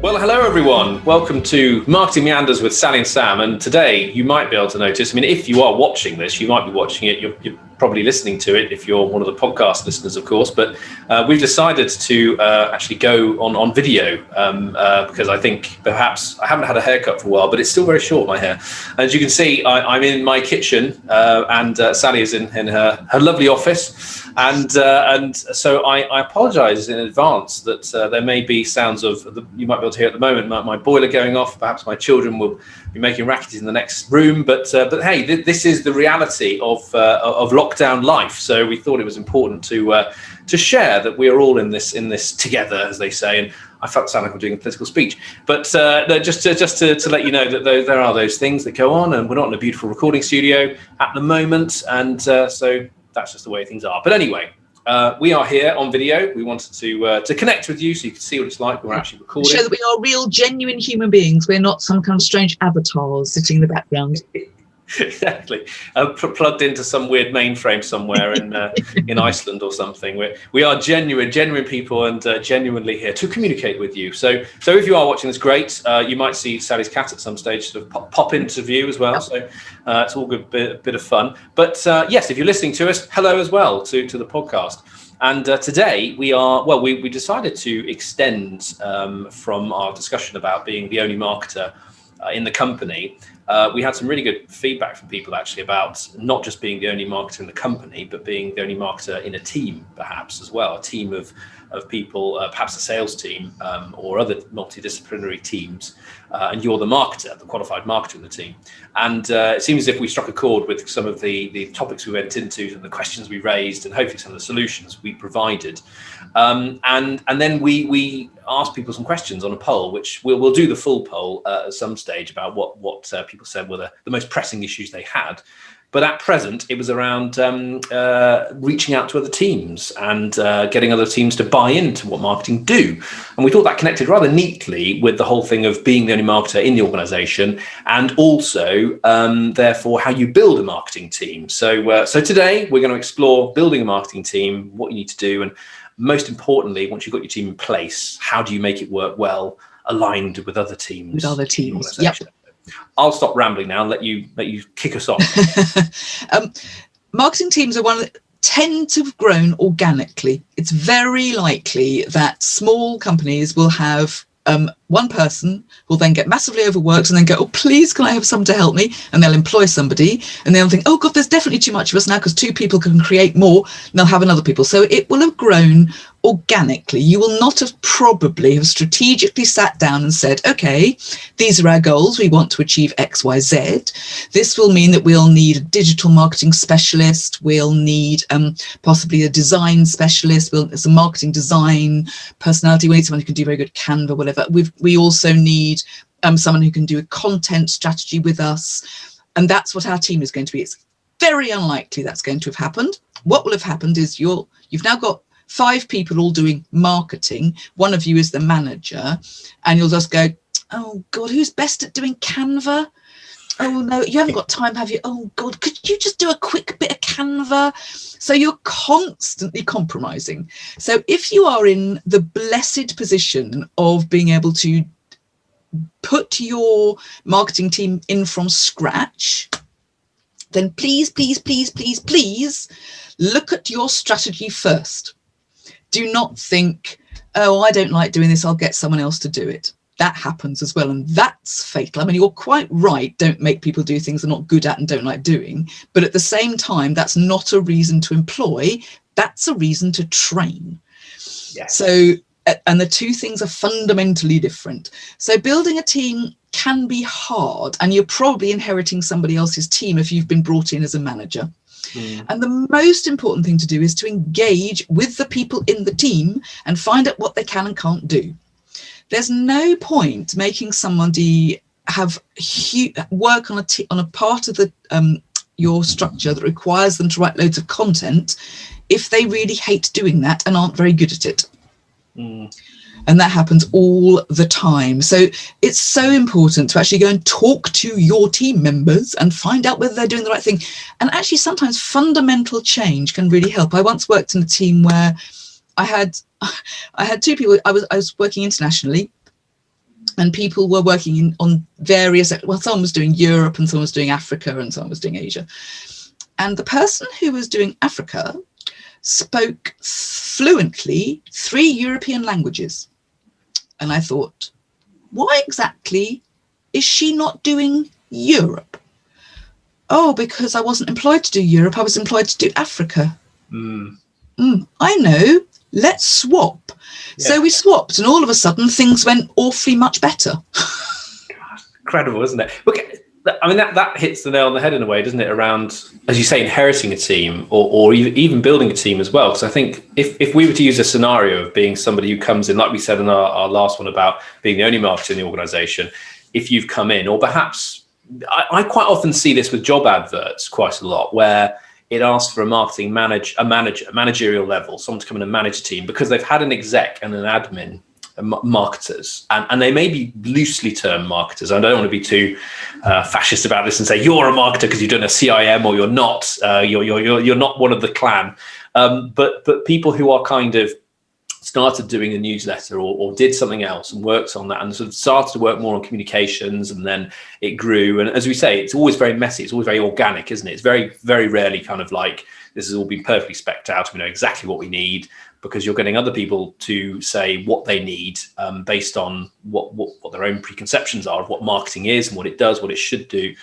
Well, hello everyone. Welcome to Marketing Meanders with Sally and Sam. And today you might be able to notice, if you are watching this, you might be watching it. You're probably listening to it if you're one of the podcast listeners, of course. But we've decided to actually go on video because I think perhaps I haven't had a haircut for a while, but it's still very short, my hair. As you can see, I'm in my kitchen and Sally is in her lovely office. And so I apologise in advance that there may be sounds you might be able to hear at the moment, my boiler going off. Perhaps my children will be making rackets in the next room. But hey, this is the reality of lockdown life. So we thought it was important to share that we are all in this together, as they say. And I felt sound like I'm doing a political speech, but just to let you know that there are those things that go on, and we're not in a beautiful recording studio at the moment, and so that's just the way things are. But anyway, we are here on video. We wanted to connect with you so you can see what it's like when we're actually recording. Show that we are real, genuine human beings. We're not some kind of strange avatars sitting in the background. Exactly. Plugged into some weird mainframe somewhere in Iceland or something. We are genuine people and genuinely here to communicate with you. So if you are watching this, great. You might see Sally's cat at some stage sort of pop into view as well. So it's all good, bit of fun. But yes, if you're listening to us, hello as well to the podcast. And today we decided to extend from our discussion about being the only marketer in the company. We had some really good feedback from people actually about not just being the only marketer in the company, but being the only marketer in a team, perhaps as well, a team of people, perhaps a sales team or other multidisciplinary teams. And you're the marketer, the qualified marketer in the team. And it seems as if we struck a chord with some of the topics we went into and the questions we raised and hopefully some of the solutions we provided. And then we asked people some questions on a poll, which we'll do the full poll at some stage about what people said were the most pressing issues they had. But at present, it was around reaching out to other teams and getting other teams to buy into what marketing do. And we thought that connected rather neatly with the whole thing of being the only marketer in the organization, and also, therefore, how you build a marketing team. So today, we're going to explore building a marketing team, what you need to do, and most importantly, once you've got your team in place, how do you make it work well, aligned with other teams? With other teams, yep. I'll stop rambling now and let you kick us off. Marketing teams are one that tend to have grown organically. It's very likely that small companies will have one person will then get massively overworked and then go, oh, please, can I have someone to help me? And they'll employ somebody and they'll think, oh, God, there's definitely too much of us now because 2 people can create more. And they'll have another people. So it will have grown organically. You will not have probably have strategically sat down and said, okay, these are our goals. We want to achieve X, Y, Z. This will mean that we'll need a digital marketing specialist. We'll need possibly a design specialist. It's a marketing design personality. We need someone who can do very good Canva, whatever. We also need someone who can do a content strategy with us. And that's what our team is going to be. It's very unlikely that's going to have happened. What will have happened is you've now got 5 people all doing marketing. One of you is the manager, and you'll just go, oh God, who's best at doing Canva? Oh no, you haven't got time, have you? Oh God, could you just do a quick bit of Canva? So you're constantly compromising. So if you are in the blessed position of being able to put your marketing team in from scratch, then please look at your strategy first. Do not think, oh, I don't like doing this, I'll get someone else to do it. That happens as well, and that's fatal. You're quite right, don't make people do things they're not good at and don't like doing, but at the same time, that's not a reason to employ, that's a reason to train. Yes. So, and the two things are fundamentally different. So building a team can be hard, and you're probably inheriting somebody else's team if you've been brought in as a manager. And the most important thing to do is to engage with the people in the team and find out what they can and can't do. There's no point making somebody have work on a part of your structure that requires them to write loads of content if they really hate doing that and aren't very good at it. And that happens all the time. So it's so important to actually go and talk to your team members and find out whether they're doing the right thing. And actually, sometimes fundamental change can really help. I once worked in a team where I had 2 people. I was working internationally, and people were working on various, well, someone was doing Europe and someone was doing Africa and someone was doing Asia. And the person who was doing Africa spoke fluently 3 European languages. And I thought, why exactly is she not doing Europe? Oh, because I wasn't employed to do Europe, I was employed to do Africa. I know, let's swap. Yeah. So we swapped, and all of a sudden things went awfully much better. God, incredible, isn't it? Look, I mean, that hits the nail on the head in a way, doesn't it, around, as you say, inheriting a team or even building a team as well. Because I think if we were to use a scenario of being somebody who comes in, like we said in our last one about being the only marketer in the organisation, if you've come in, or perhaps I quite often see this with job adverts quite a lot, where it asks for a managerial level, someone to come in and manage a team because they've had an exec and an admin, marketers, and they may be loosely termed marketers. I don't want to be too fascist about this and say you're a marketer because you've done a CIM, or you're not. You're not one of the clan. But people who are kind of started doing a newsletter or did something else and worked on that and sort of started to work more on communications, and then it grew. And as we say, it's always very messy. It's always very organic, isn't it? It's very, very rarely kind of like this has all been perfectly specced out. We know exactly what we need, because you're getting other people to say what they need based on what their own preconceptions are of what marketing is and what it does, what it should do.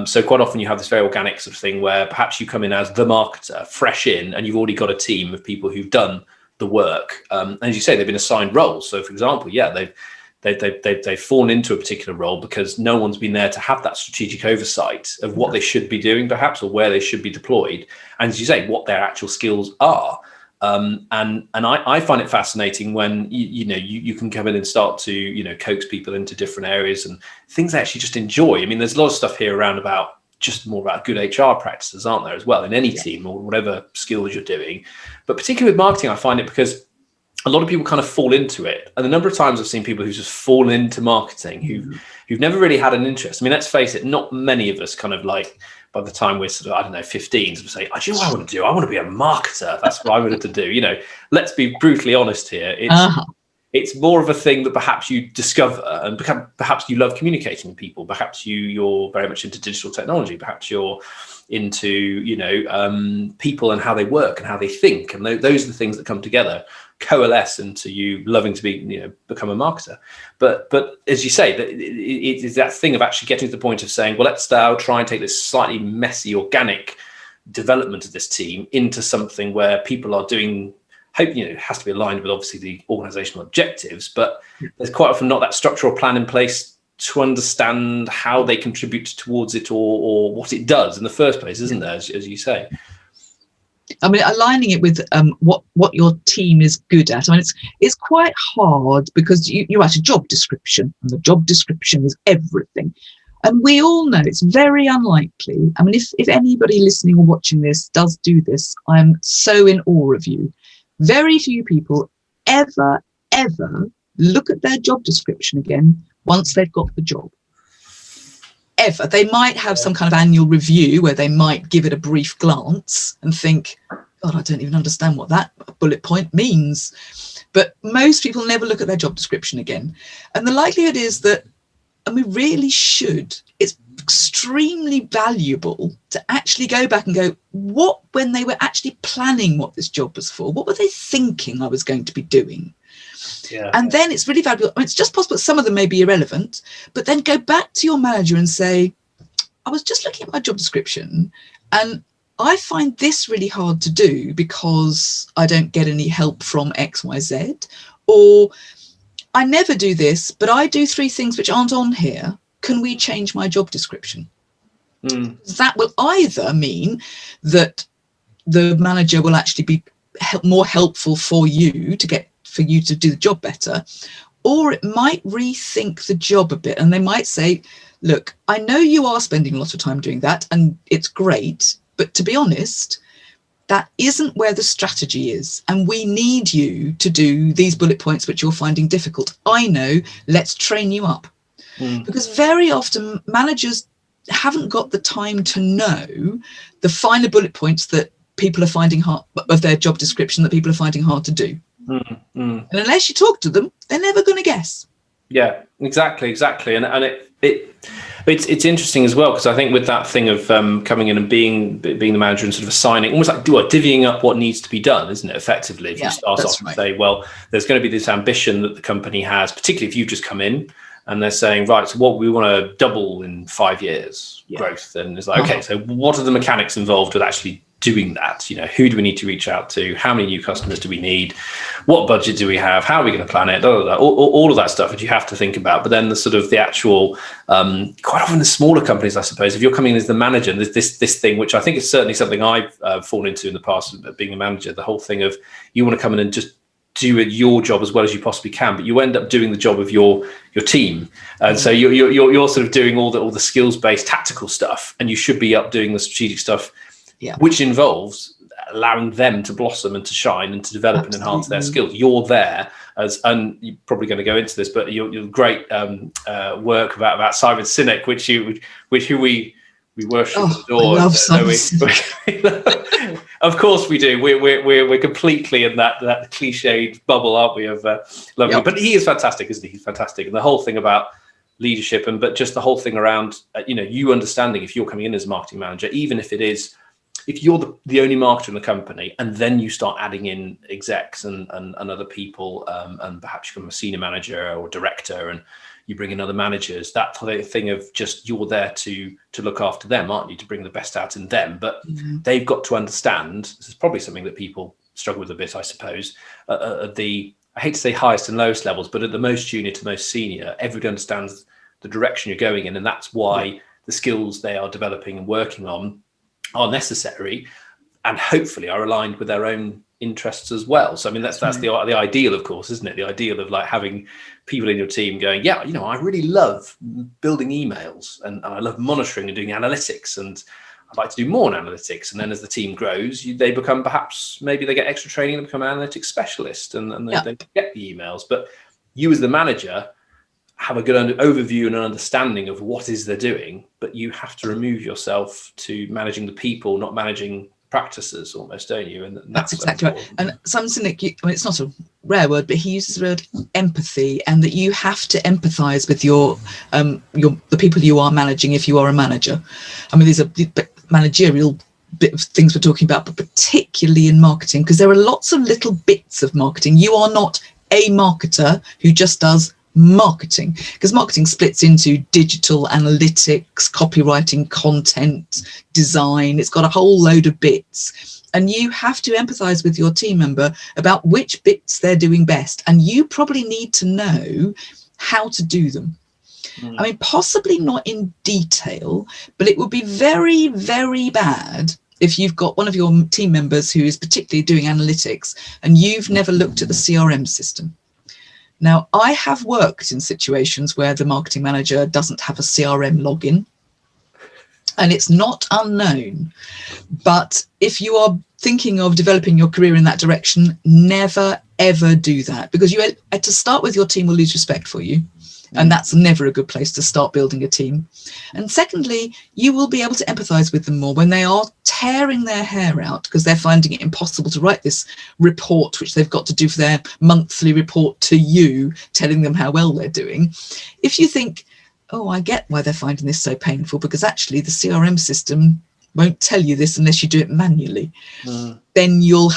So quite often you have this very organic sort of thing where perhaps you come in as the marketer, fresh in, and you've already got a team of people who've done the work. And as you say, they've been assigned roles. So for example, they've fallen into a particular role because no one's been there to have that strategic oversight of what they should be doing, perhaps, or where they should be deployed. And as you say, what their actual skills are. And I find it fascinating when you can come in and start to coax people into different areas and things they actually just enjoy. I mean, there's a lot of stuff here around about just more about good HR practices, aren't there, as well, in any team or whatever skills you're doing. But particularly with marketing, I find it because a lot of people kind of fall into it. And the number of times I've seen people who just fall into marketing who've never really had an interest. I mean, let's face it, not many of us kind of like, by the time we're sort of, I don't know, 15, sort of say, do you know what I want to do? I want to be a marketer. That's what I wanted to do. Let's be brutally honest here. It's more of a thing that perhaps you discover, and perhaps you love communicating with people. Perhaps you're very much into digital technology. Perhaps you're into, people and how they work and how they think. And those are the things that come together, coalesce into you loving to become a marketer. But as you say, it is that thing of actually getting to the point of saying, well, let's now try and take this slightly messy, organic development of this team into something where people are doing, it has to be aligned with obviously the organizational objectives, but there's quite often not that structural plan in place to understand how they contribute towards it or what it does in the first place, isn't there, as you say? I mean, aligning it with what your team is good at. I mean, it's quite hard because you write a job description, and the job description is everything. And we all know it's very unlikely. I mean, if anybody listening or watching this does do this, I'm so in awe of you. Very few people ever look at their job description again once they've got the job. Ever. They might have some kind of annual review where they might give it a brief glance and think, God, I don't even understand what that bullet point means. But most people never look at their job description again. And the likelihood is that, and we really should, it's extremely valuable to actually go back and go, when they were actually planning what this job was for, what were they thinking I was going to be doing? Yeah. And then it's really valuable. I mean, it's just possible that some of them may be irrelevant, but then go back to your manager and say, I was just looking at my job description and I find this really hard to do because I don't get any help from XYZ, or I never do this, but I do 3 things which aren't on here. Can we change my job description? That will either mean that the manager will actually be more helpful for you to do the job better, or it might rethink the job a bit, and they might say, look, I know you are spending a lot of time doing that and it's great, but to be honest, that isn't where the strategy is, and we need you to do these bullet points which you're finding difficult. I know, let's train you up. Because very often managers haven't got the time to know the finer bullet points that people are finding hard of their job description, that people are finding hard to do. And unless you talk to them, they're never going to guess. Yeah, exactly. And it's interesting as well, because I think with that thing of coming in and being the manager and sort of assigning, almost like divvying up what needs to be done, isn't it? Effectively, if you start off and say, well, there's going to be this ambition that the company has, particularly if you've just come in and they're saying, right, so what we want to double in 5 years growth, and it's like, okay, so what are the mechanics involved with actually doing that? Who do we need to reach out to? How many new customers do we need? What budget do we have? How are we going to plan it? All of that stuff that you have to think about. But then the actual, quite often the smaller companies, I suppose, if you're coming in as the manager, there's this thing, which I think is certainly something I've fallen into in the past, being a manager, the whole thing of you want to come in and just do your job as well as you possibly can, but you end up doing the job of your team, and so you're sort of doing all the skills-based tactical stuff, and you should be up doing the strategic stuff, which involves allowing them to blossom and to shine and to develop and enhance their skills. You're there and you're probably going to go into this, but your great work about Simon Sinek, who we worship and adore. I love Simon Sinek. Of course we do. We're completely in that cliched bubble, aren't we? Of loving him. But he is fantastic, isn't he? He's fantastic, and the whole thing about leadership, but just the whole thing around you understanding, if you're coming in as a marketing manager, even if you're the only marketer in the company, and then you start adding in execs and other people, and perhaps you become a senior manager or director, and you bring in other managers, that thing of just you're there to look after them, aren't you? To bring the best out in them. But they've got to understand, this is probably something that people struggle with a bit, I suppose, at the, I hate to say highest and lowest levels, but at the most junior to most senior, everybody understands the direction you're going in. And that's why the skills they are developing and working on are necessary, and hopefully are aligned with their own interests as well. So I mean, that's the ideal, of course, isn't it? The ideal of like having people in your team going, I really love building emails, and I love monitoring and doing analytics, and I'd like to do more on analytics. And then as the team grows, they become, perhaps maybe they get extra training and become an analytics specialist, and they get the emails. But you as the manager have a good overview and an understanding of what is they're doing, but you have to remove yourself to managing the people, not managing practices, almost, don't you? And that's exactly right. And Simon Sinek, it's not a rare word, but he uses the word empathy, and that you have to empathize with the people you are managing if you are a manager. I mean, these are managerial bit of things we're talking about, but particularly in marketing, because there are lots of little bits of marketing. You are not a marketer who just does marketing, because marketing splits into digital analytics, copywriting, content, design. It's got a whole load of bits, and you have to empathize with your team member about which bits they're doing best, and you probably need to know how to do them. I mean, possibly not in detail, but it would be very, very bad if you've got one of your team members who is particularly doing analytics and you've never looked at the CRM system. Now, I have worked in situations where the marketing manager doesn't have a CRM login, and it's not unknown. But if you are thinking of developing your career in that direction, never, ever do that, because you, to start with, your team will lose respect for you. And that's never a good place to start building a team. And secondly, you will be able to empathize with them more when they are tearing their hair out because they're finding it impossible to write this report, which they've got to do for their monthly report to you, telling them how well they're doing. If you think, oh, I get why they're finding this so painful, because actually the CRM system won't tell you this unless you do it manually, then you'll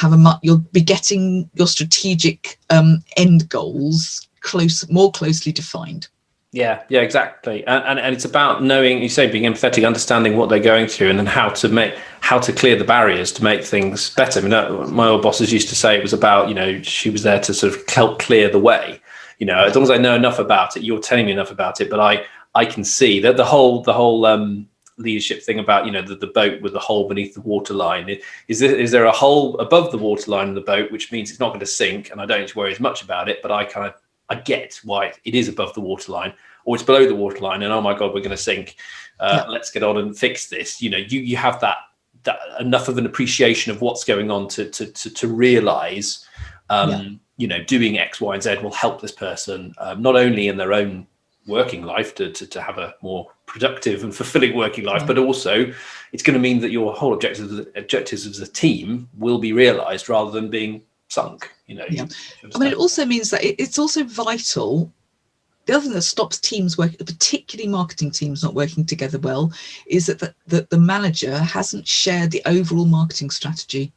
be getting your strategic end goals more closely defined. Yeah, exactly. And it's about knowing, you say, being empathetic, understanding what they're going through, and then how to clear the barriers to make things better. I mean, my old bosses used to say it was about, she was there to sort of help clear the way. As long as I know enough about it, you're telling me enough about it, but I can see that the whole leadership thing about, the boat with the hole beneath the waterline. Is there a hole above the waterline in the boat, which means it's not going to sink, and I don't need to worry as much about it, but I get why it is above the waterline, or it's below the waterline, and oh my God, we're going to sink. Let's get on and fix this. You have that enough of an appreciation of what's going on to realize, doing X, Y, and Z will help this person, not only in their own working life to have a more productive and fulfilling working life, but also it's going to mean that your whole objectives as a team will be realized rather than being sunk. I mean, it also means that it's also vital the other thing that stops teams working, particularly marketing teams not working together well, is that the manager hasn't shared the overall marketing strategy.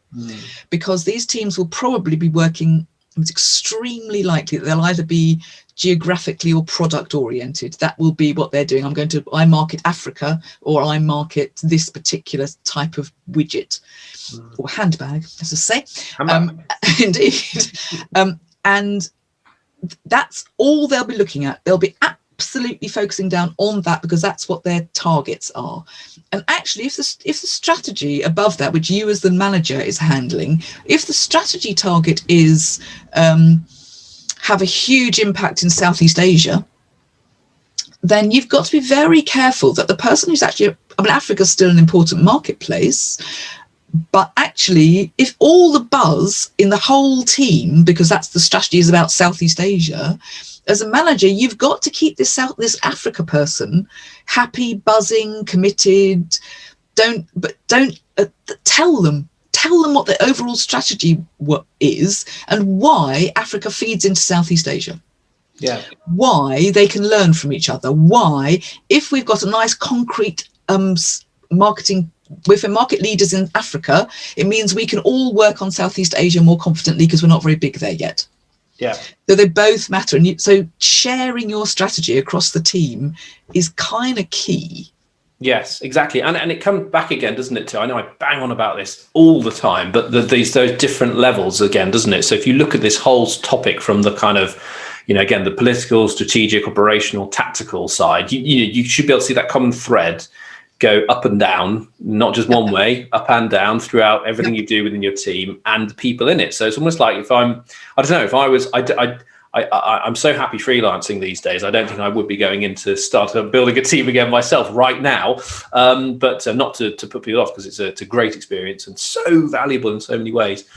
Because these teams will probably be working, it's extremely likely that they'll either be geographically or product oriented. That will be what they're doing. I market Africa, or I market this particular type of widget or handbag, as I say. Indeed. And that's all they'll be looking at. They'll be absolutely focusing down on that because that's what their targets are. And actually, if the strategy above that, which you as the manager is handling, if the strategy target is have a huge impact in Southeast Asia, then you've got to be very careful that the person who's actually, Africa's still an important marketplace, but actually, if all the buzz in the whole team, because that's the strategy, is about Southeast Asia, as a manager, you've got to keep this Africa person happy, buzzing, committed. Don't tell them what the overall strategy is and why Africa feeds into Southeast Asia. Yeah. Why they can learn from each other. Why, if we've got a nice concrete marketing, if we're market leaders in Africa, it means we can all work on Southeast Asia more confidently because we're not very big there yet. Yeah. So they both matter. And so sharing your strategy across the team is kind of key. Yes, exactly. And it comes back again, doesn't it, too? I know I bang on about this all the time, but those different levels again, doesn't it? So if you look at this whole topic from the kind of, again, the political, strategic, operational, tactical side, you should be able to see that common thread go up and down, not just one way, up and down throughout everything you do within your team and the people in it. So it's almost like I'm so happy freelancing these days. I don't think I would be going into building a team again myself right now, but not to put people off, because it's a great experience and so valuable in so many ways.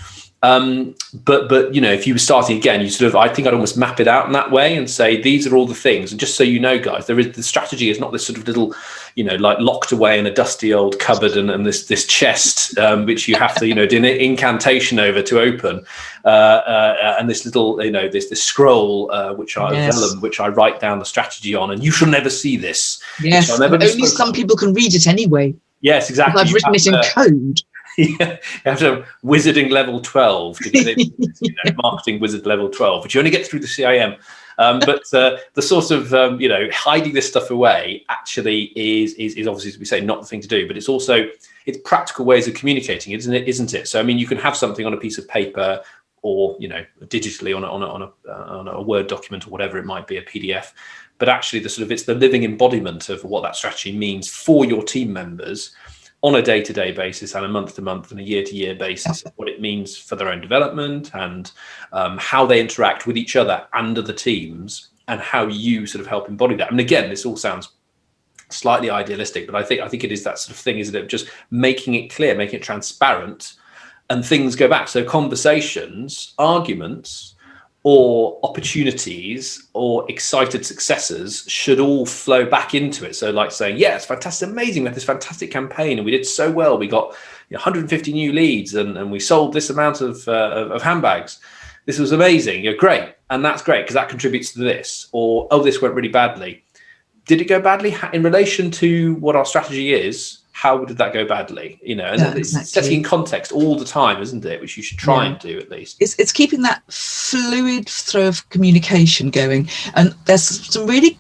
But if you were starting again, I think I'd almost map it out in that way and say, these are all the things. And just so you know, guys, the strategy is not this sort of little, like locked away in a dusty old cupboard and this chest, which you have to, do an incantation over to open, and this little, this scroll, which I write down the strategy on, and you shall never see this. Yes, but only some people can read it anyway. Yes, exactly. I've written it in code. Yeah, you have to have wizarding level 12 to get it, marketing wizard level 12, which you only get through the CIM. But the sort of, hiding this stuff away actually is obviously, as we say, not the thing to do, but it's practical ways of communicating, isn't it? So, you can have something on a piece of paper or, digitally on a Word document or whatever it might be, a PDF, but actually it's the living embodiment of what that strategy means for your team members on a day-to-day basis and a month-to-month and a year-to-year basis, what it means for their own development and how they interact with each other and other teams, and how you sort of help embody that. And again, this all sounds slightly idealistic, but I think it is that sort of thing, isn't it? Just making it clear, making it transparent, and things go back. So conversations, arguments, or opportunities or excited successes should all flow back into it. So like saying, yeah, it's fantastic, amazing, we had this fantastic campaign and we did so well, we got 150 new leads and we sold this amount of handbags, this was amazing, you're great, and that's great because that contributes to this. Or, oh, this went really badly. Did it go badly in relation to what our strategy is? How did that go badly? It's setting in context all the time, isn't it? Which you should try and do at least. It's keeping that fluid flow of communication going. And there's some really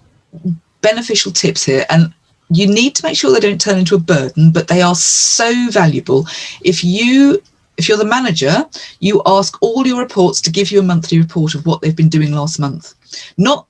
beneficial tips here. And you need to make sure they don't turn into a burden, but they are so valuable. If you're the manager, you ask all your reports to give you a monthly report of what they've been doing last month. Not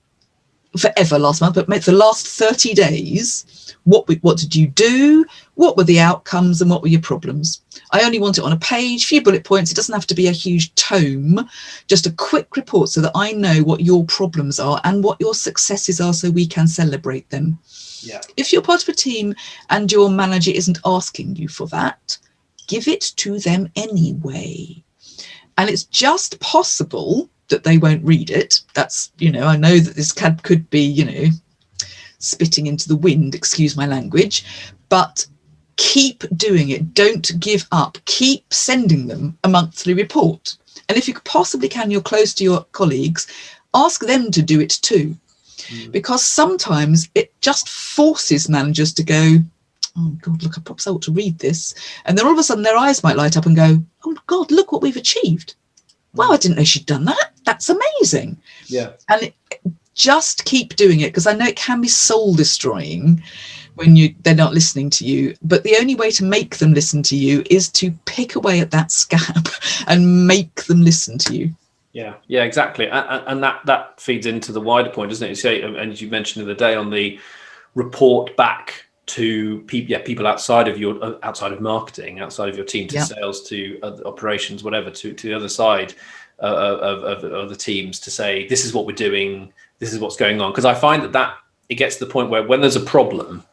forever last month, but the last 30 days. What did you do? What were the outcomes and what were your problems? I only want it on a page, few bullet points. It doesn't have to be a huge tome, just a quick report so that I know what your problems are and what your successes are so we can celebrate them. Yeah. If you're part of a team and your manager isn't asking you for that, give it to them anyway. And it's just possible that they won't read it. That's, I know that this could be, spitting into the wind, excuse my language, but keep doing it. Don't give up. Keep sending them a monthly report. And if you possibly can, you're close to your colleagues, ask them to do it too. because sometimes it just forces managers to go, oh God, look, I perhaps ought to read this. And then all of a sudden their eyes might light up and go, oh God, look what we've achieved. Wow, I didn't know she'd done that. That's amazing. Yeah. And just keep doing it, because I know it can be soul destroying when they're not listening to you. But the only way to make them listen to you is to pick away at that scab and make them listen to you. Yeah, exactly. And that feeds into the wider point, doesn't it? So, and as you mentioned the other day on the report back to people outside of marketing, outside of your team, to sales, to other operations, whatever, to the other side of the teams, to say, this is what we're doing, this is what's going on. Because I find that it gets to the point where when there's a problem,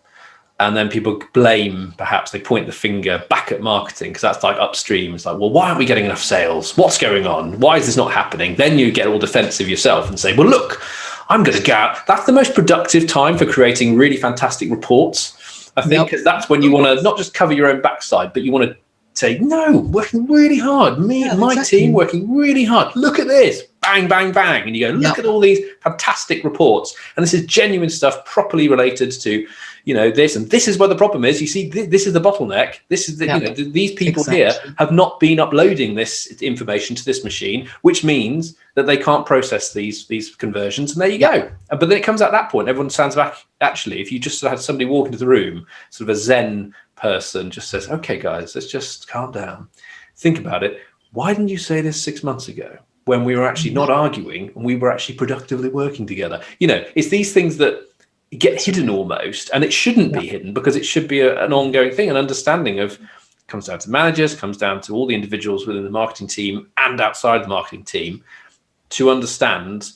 and then people blame, perhaps they point the finger back at marketing, because that's like upstream. It's like, well, why aren't we getting enough sales? What's going on? Why is this not happening? Then you get all defensive yourself and say, well, look, I'm going to go out. That's the most productive time for creating really fantastic reports, I think, because that's when you want to not just cover your own backside, but you want to say, no, working really hard. My team working really hard. Look at this. Bang, bang, bang. And you go, look at all these fantastic reports. And this is genuine stuff, properly related to, this, and this is where the problem is. You see, this is the bottleneck. This is these people here have not been uploading this information to this machine, which means that they can't process these conversions. And there you go. But then it comes at that point, everyone stands back. Actually, if you just had somebody walk into the room, sort of a Zen person, just says, okay, guys, let's just calm down. Think about it. Why didn't you say this 6 months ago, when we were actually not arguing and we were actually productively working together? It's these things that get hidden almost, and it shouldn't be hidden, because it should be an ongoing thing. An understanding of comes down to managers, comes down to all the individuals within the marketing team and outside the marketing team, to understand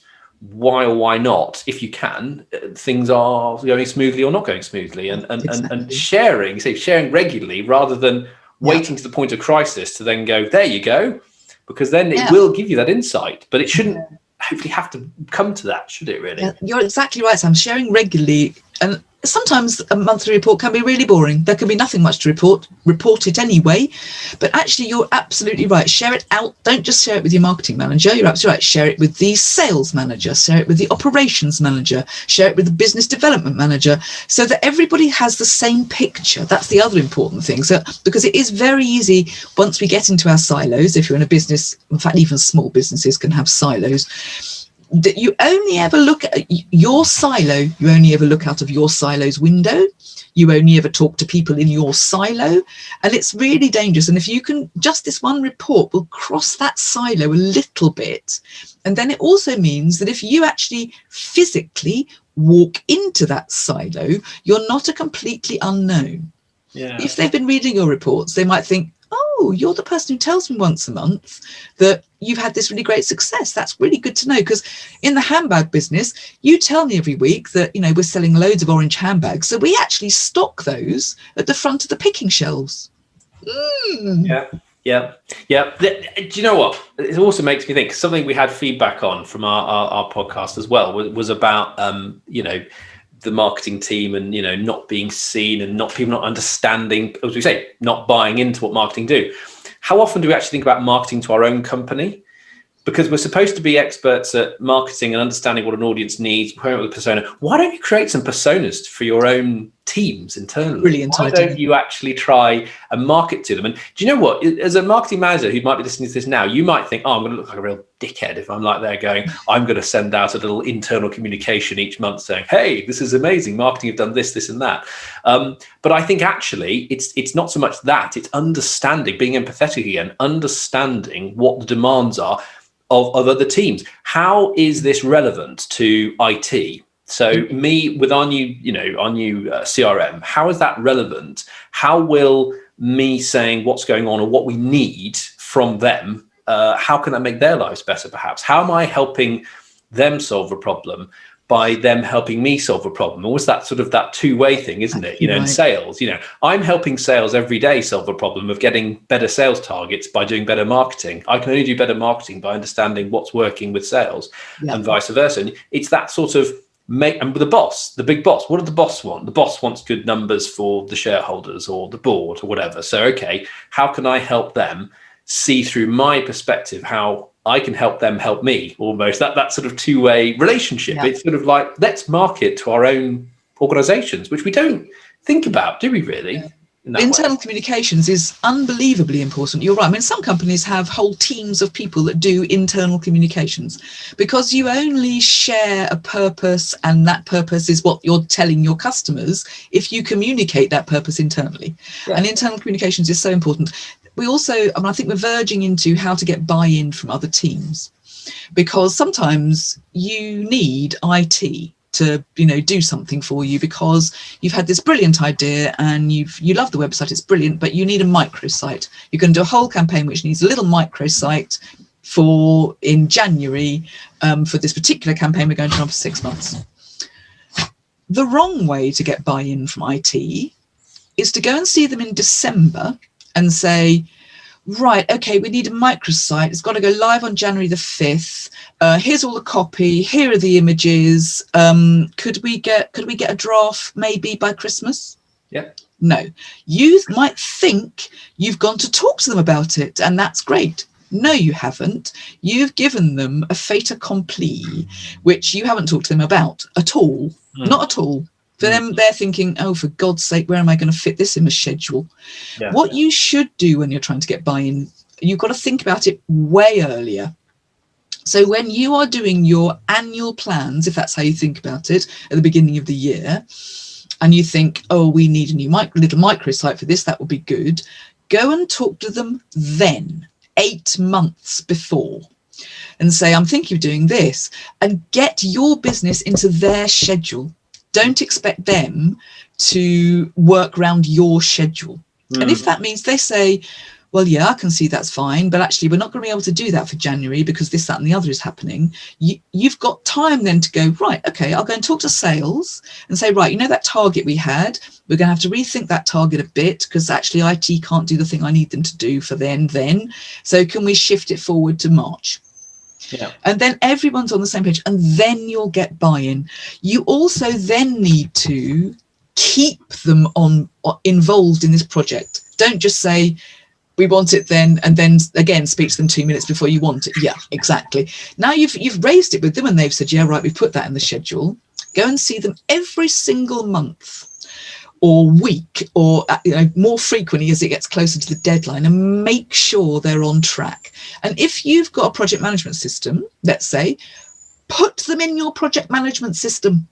why or why not, if you can, things are going smoothly or not going smoothly, and sharing regularly, rather than waiting to the point of crisis to then go, there you go, because then it will give you that insight. But it shouldn't hopefully have to come to that, should it, really? You're exactly right, Sam. Sharing regularly, and sometimes a monthly report can be really boring. There can be nothing much to report it anyway. But actually, you're absolutely right. Share it out. Don't just share it with your marketing manager. You're absolutely right. Share it with the sales manager. Share it with the operations manager. Share it with the business development manager, so that everybody has the same picture. That's the other important thing. So, because it is very easy once we get into our silos, if you're in a business, in fact, even small businesses can have silos, that you only ever look at your silo, you only ever look out of your silo's window, you only ever talk to people in your silo, and it's really dangerous. And if you can, just this one report will cross that silo a little bit, and then it also means that if you actually physically walk into that silo, you're not a completely unknown. If they've been reading your reports, they might think, oh, you're the person who tells me once a month that you've had this really great success. That's really good to know, because in the handbag business, you tell me every week that, we're selling loads of orange handbags. So we actually stock those at the front of the picking shelves. Yeah. Do you know what? It also makes me think, something we had feedback on from our podcast as well was about, the marketing team and, not being seen, and people not understanding, as we say, not buying into what marketing do. How often do we actually think about marketing to our own company? Because we're supposed to be experts at marketing and understanding what an audience needs, with a persona. Why don't you create some personas for your own teams internally? Brilliant Why idea. don't you actually try and market to them? And do you know what? As a marketing manager who might be listening to this now, you might think, I'm going to look like a real dickhead if I'm like there going, I'm going to send out a little internal communication each month saying, hey, this is amazing. Marketing have done this, this and that. But I think actually it's not so much that, it's understanding, being empathetic again, understanding what the demands are of other teams. How is this relevant to IT? So me with our new CRM, how is that relevant? How will me saying what's going on or what we need from them, how can that make their lives better perhaps? How am I helping them solve a problem by them helping me solve a problem? Always that sort of that two-way thing, isn't it? In sales, I'm helping sales every day solve a problem of getting better sales targets by doing better marketing. I can only do better marketing by understanding what's working with sales and vice versa. And it's that sort of and with the big boss, what does the boss want? The boss wants good numbers for the shareholders or the board or whatever. So, okay, how can I help them see through my perspective how I can help them help me, almost that sort of two-way relationship. Yeah. It's sort of like, let's market to our own organizations, which we don't think about, do we really? Yeah. In that Internal way. communications is unbelievably important. You're right. I mean, some companies have whole teams of people that do internal communications, because you only share a purpose, and that purpose is what you're telling your customers if you communicate that purpose internally. Yeah. And internal communications is so important. We also, I think we're verging into how to get buy-in from other teams, because sometimes you need IT to do something for you, because you've had this brilliant idea and you love the website, it's brilliant, but you need a microsite. You can do a whole campaign which needs a little microsite in January for this particular campaign we're going to run for 6 months. The wrong way to get buy-in from IT is to go and see them in December and say, right, okay, we need a microsite. It's got to go live on January the 5th. Here's all the copy. Here are the images. Could we get a draft maybe by Christmas? Yeah. No. You might think you've gone to talk to them about it, and that's great. No, you haven't. You've given them a fait accompli, which you haven't talked to them about at all. Not at all. For them, they're thinking, oh, for God's sake, where am I going to fit this in my schedule? Yeah. What you should do when you're trying to get buy-in, you've got to think about it way earlier. So when you are doing your annual plans, if that's how you think about it, at the beginning of the year, and you think, oh, we need a new little microsite for this, that would be good, go and talk to them then, 8 months before, and say, I'm thinking of doing this, and get your business into their schedule. Don't expect them to work around your schedule. And if that means they say, well, yeah, I can see that's fine, but actually we're not going to be able to do that for January because this, that, and the other is happening. You've got time then to go, right, okay, I'll go and talk to sales and say, right, that target we had, we're going to have to rethink that target a bit because actually IT can't do the thing I need them to do for then. So can we shift it forward to March? Yeah. And then everyone's on the same page, and then you'll get buy-in. You also then need to keep them involved in this project. Don't just say, we want it then, and then again speak to them 2 minutes before you want it. Yeah, exactly. Now you've raised it with them and they've said, yeah, right, we've put that in the schedule. Go and see them every single month or week, or more frequently as it gets closer to the deadline, and make sure they're on track. And if you've got a project management system, let's say, put them in your project management system.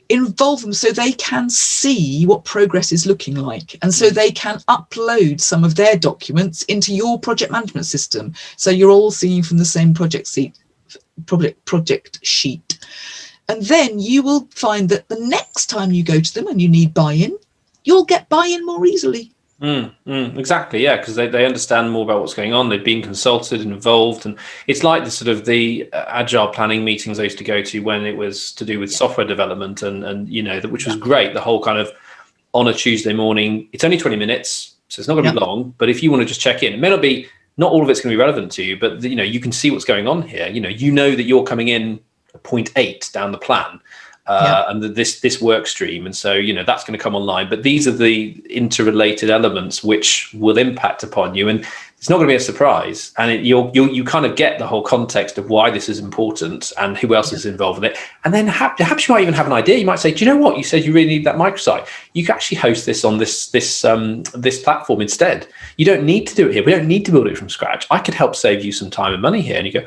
Involve them so they can see what progress is looking like, and so they can upload some of their documents into your project management system. So you're all seeing from the same project sheet. And then you will find that the next time you go to them and you need buy-in, you'll get buy-in more easily. Exactly, yeah, because they understand more about what's going on. They've been consulted and involved, and it's like the sort of the agile planning meetings I used to go to when it was to do with software development, and which was great. The whole kind of on a Tuesday morning, it's only 20 minutes, so it's not going to be long. But if you want to just check in, it may not all of it's going to be relevant to you, but you can see what's going on here. You know that you're coming in at point 8 down the plan. And this work stream, and so that's going to come online. But these are the interrelated elements which will impact upon you, and it's not going to be a surprise. And you kind of get the whole context of why this is important and who else is involved in it. And then perhaps you might even have an idea. You might say, do you know what? You said you really need that microsite. You can actually host this on this platform instead. You don't need to do it here. We don't need to build it from scratch. I could help save you some time and money here. And you go,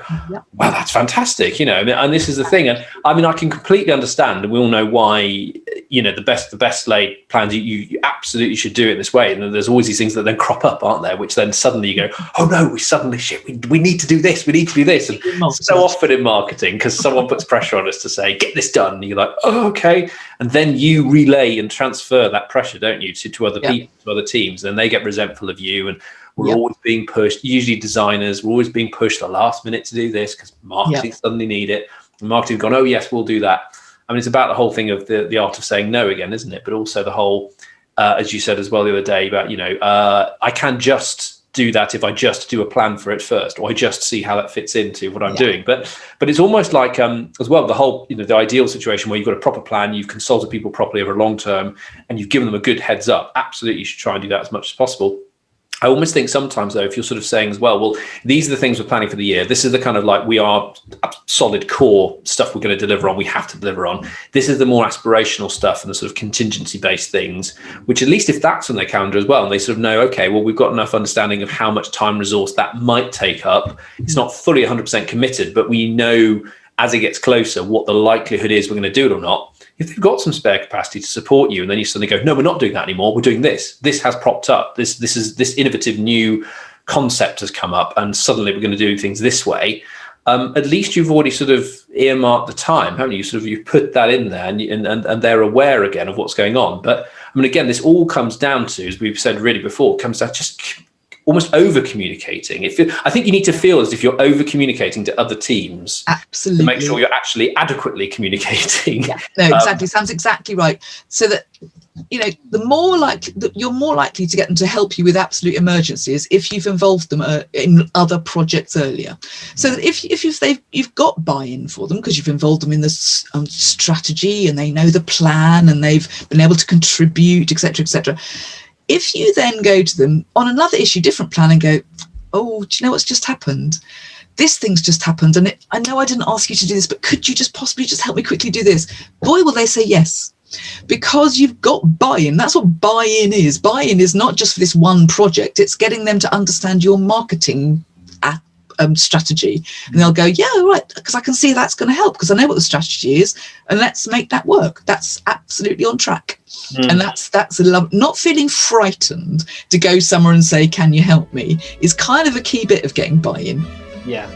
wow, that's fantastic. And this is the thing. And I mean, I can completely understand, and we all know why. The best laid plans. You absolutely should do it this way. And there's always these things that then crop up, aren't there? Which then suddenly you go, oh no, we need to do this. We need to do this. And so often in marketing, because someone puts pressure on us to say, get this done. And you're like, oh, okay. And then you relay and transfer that pressure, don't you, to other people, to other teams. And they get resentful of you. And we're always being pushed. Usually designers, we're always being pushed the last minute to do this because marketing suddenly need it. And marketing gone, oh yes, we'll do that. I mean, it's about the whole thing of the art of saying no again, isn't it? But also the whole, as you said as well the other day about, I can just do that if I just do a plan for it first, or I just see how that fits into what I'm doing. But it's almost like as well, the whole, the ideal situation where you've got a proper plan, you've consulted people properly over a long term, and you've given them a good heads up. Absolutely, you should try and do that as much as possible. I almost think sometimes, though, if you're sort of saying as well, these are the things we're planning for the year. This is the kind of like, we are solid core stuff we're going to deliver on, we have to deliver on. This is the more aspirational stuff and the sort of contingency-based things, which at least if that's on their calendar as well, and they sort of know, okay, well, we've got enough understanding of how much time resource that might take up. It's not fully 100% committed, but we know as it gets closer what the likelihood is we're going to do it or not. If they've got some spare capacity to support you, and then you suddenly go, no, we're not doing that anymore. We're doing this. This has propped up. This innovative new concept has come up, and suddenly we're going to do things this way. At least you've already sort of earmarked the time, haven't you? You've put that in there, and they're aware again of what's going on. But I mean, again, this all comes down to, as we've said really before, comes down to just almost over communicating. I think you need to feel as if you're over communicating to other teams. Absolutely. To make sure you're actually adequately communicating. Yeah, no, exactly. Sounds exactly right. So that, the more likely that you're more likely to get them to help you with absolute emergencies if you've involved them in other projects earlier. So that if you've got buy-in for them because you've involved them in the strategy, and they know the plan, and they've been able to contribute, etc., etc. If you then go to them on another issue, different plan, and go, oh, do you know what's just happened? This thing's just happened, and I know I didn't ask you to do this, but could you just possibly just help me quickly do this? Boy, will they say yes, because you've got buy-in. That's what buy-in is. Buy-in is not just for this one project. It's getting them to understand your marketing strategy, and they'll go, yeah, right, because I can see that's going to help, because I know what the strategy is, and let's make that work. That's absolutely on track. And that's a love. Not feeling frightened to go somewhere and say, can you help me, is kind of a key bit of getting buy-in. Yeah,